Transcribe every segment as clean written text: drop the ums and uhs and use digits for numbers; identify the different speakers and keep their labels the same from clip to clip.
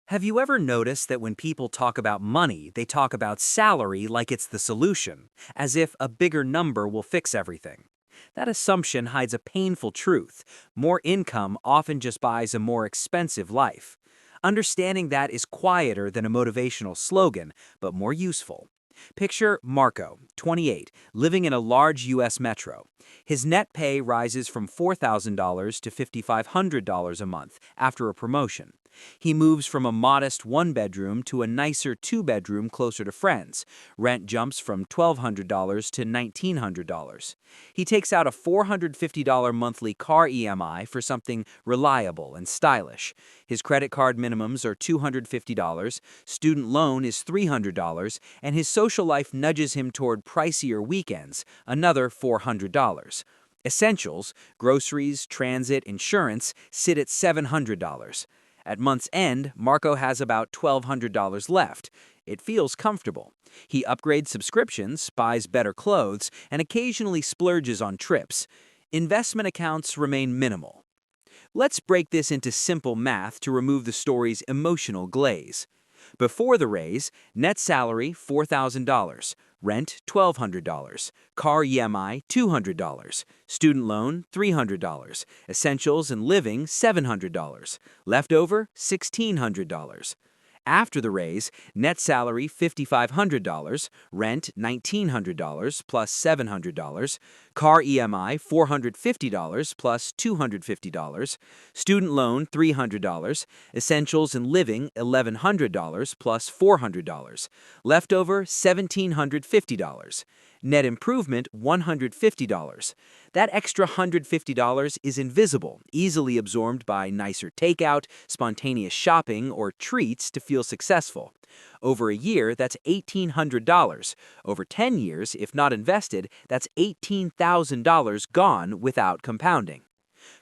Speaker 1: Have you ever noticed that when people talk about money, they talk about salary like it's the solution, as if a bigger number will fix everything? That assumption hides a painful truth. More income often just buys a more expensive life. Understanding that is quieter than a motivational slogan, but more useful. Picture Marco, 28, living in a large U.S. metro. His net pay rises from $4,000 to $5,500 a month after a promotion. He moves from a modest one-bedroom to a nicer two-bedroom closer to friends. Rent jumps from $1,200 to $1,900. He takes out a $450 monthly car EMI for something reliable and stylish. His credit card minimums are $250, student loan is $300, and his social life nudges him toward pricier weekends, another $400. Essentials, groceries, transit, insurance, sit at $700. At month's end, Marco has about $1,200 left. It feels comfortable. He upgrades subscriptions, buys better clothes, and occasionally splurges on trips. Investment accounts remain minimal. Let's break this into simple math to remove the story's emotional glaze. Before the raise, net salary $4,000, rent $1,200, car EMI $200, student loan $300, essentials and living $700, leftover $1,600. After the raise, net salary $5,500, rent $1,900 plus $700, car EMI $450 plus $250, student loan $300, essentials and living $1,100 plus $400, leftover $1,750. Net improvement $150. That extra $150 is invisible, easily absorbed by nicer takeout, spontaneous shopping, or treats to feel successful. Over a year, that's $1,800. Over 10 years, if not invested, that's $18,000 gone without compounding.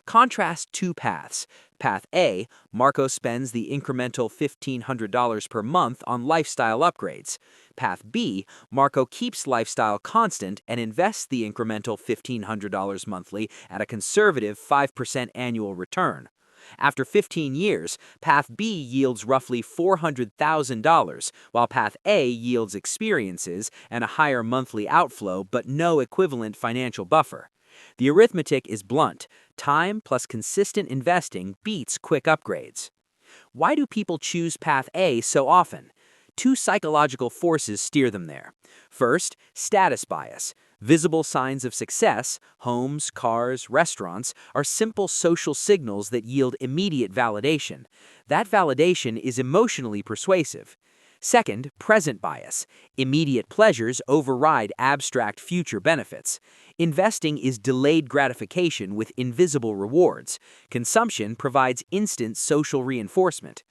Speaker 1: Contrast two paths. Path A, Marco spends the incremental $1,500 per month on lifestyle upgrades. Path B, Marco keeps lifestyle constant and invests the incremental $1,500 monthly at a conservative 5% annual return. After 15 years, Path B yields roughly $400,000, while Path A yields experiences and a higher monthly outflow but no equivalent financial buffer. The arithmetic is blunt. Time plus consistent investing beats quick upgrades. Why do people choose Path A so often? Two psychological forces steer them there. First, status bias. Visible signs of success, homes, cars, restaurants, are simple social signals that yield immediate validation. That validation is emotionally persuasive. Second, present bias. Immediate pleasures override abstract future benefits. Investing is delayed gratification with invisible rewards. Consumption provides instant social reinforcement.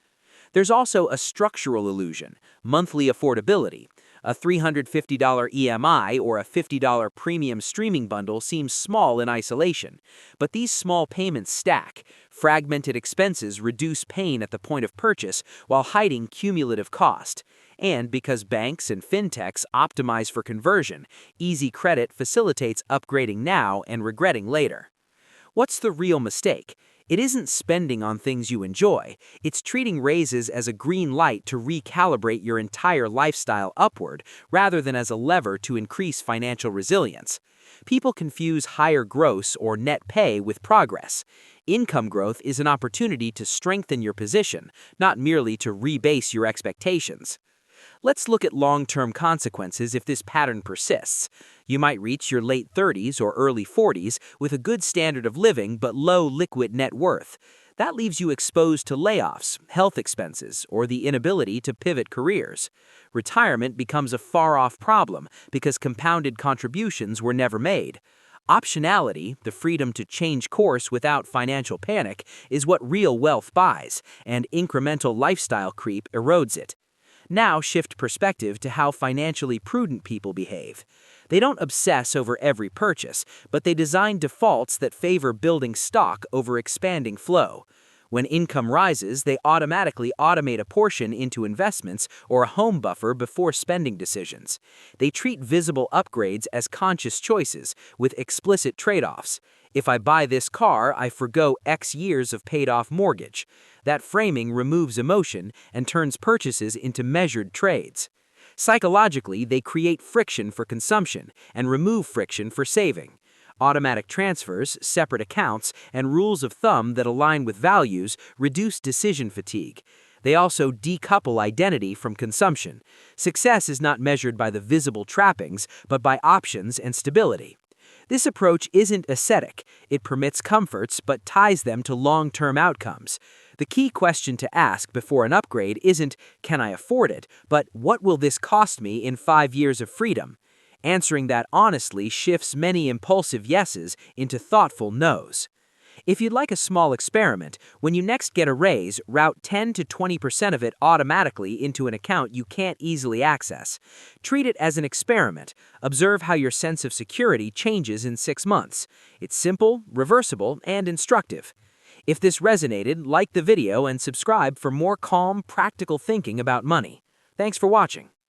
Speaker 1: There's also a structural illusion, monthly affordability. A $350 EMI or a $50 premium streaming bundle seems small in isolation, but these small payments stack. Fragmented expenses reduce pain at the point of purchase while hiding cumulative cost. And because banks and fintechs optimize for conversion, easy credit facilitates upgrading now and regretting later. What's the real mistake? It isn't spending on things you enjoy, it's treating raises as a green light to recalibrate your entire lifestyle upward rather than as a lever to increase financial resilience. People confuse higher gross or net pay with progress. Income growth is an opportunity to strengthen your position, not merely to rebase your expectations. Let's look at long-term consequences if this pattern persists. You might reach your late 30s or early 40s with a good standard of living but low liquid net worth. That leaves you exposed to layoffs, health expenses, or the inability to pivot careers. Retirement becomes a far-off problem because compounded contributions were never made. Optionality, the freedom to change course without financial panic, is what real wealth buys, and incremental lifestyle creep erodes it. Now shift perspective to how financially prudent people behave. They don't obsess over every purchase, but they design defaults that favor building stock over expanding flow. When income rises, they automatically automate a portion into investments or a home buffer before spending decisions. They treat visible upgrades as conscious choices, with explicit trade-offs. If I buy this car, I forgo X years of paid-off mortgage. That framing removes emotion and turns purchases into measured trades. Psychologically, they create friction for consumption and remove friction for saving. Automatic transfers, separate accounts, and rules of thumb that align with values reduce decision fatigue. They also decouple identity from consumption. Success is not measured by the visible trappings, but by options and stability. This approach isn't ascetic. It permits comforts but ties them to long-term outcomes. The key question to ask before an upgrade isn't, "Can I afford it?" but "What will this cost me in 5 years of freedom?" Answering that honestly shifts many impulsive yeses into thoughtful nos. If you'd like a small experiment, when you next get a raise, route 10 to 20% of it automatically into an account you can't easily access. Treat it as an experiment. Observe how your sense of security changes in 6 months. It's simple, reversible, and instructive. If this resonated, like the video and subscribe for more calm, practical thinking about money. Thanks for watching.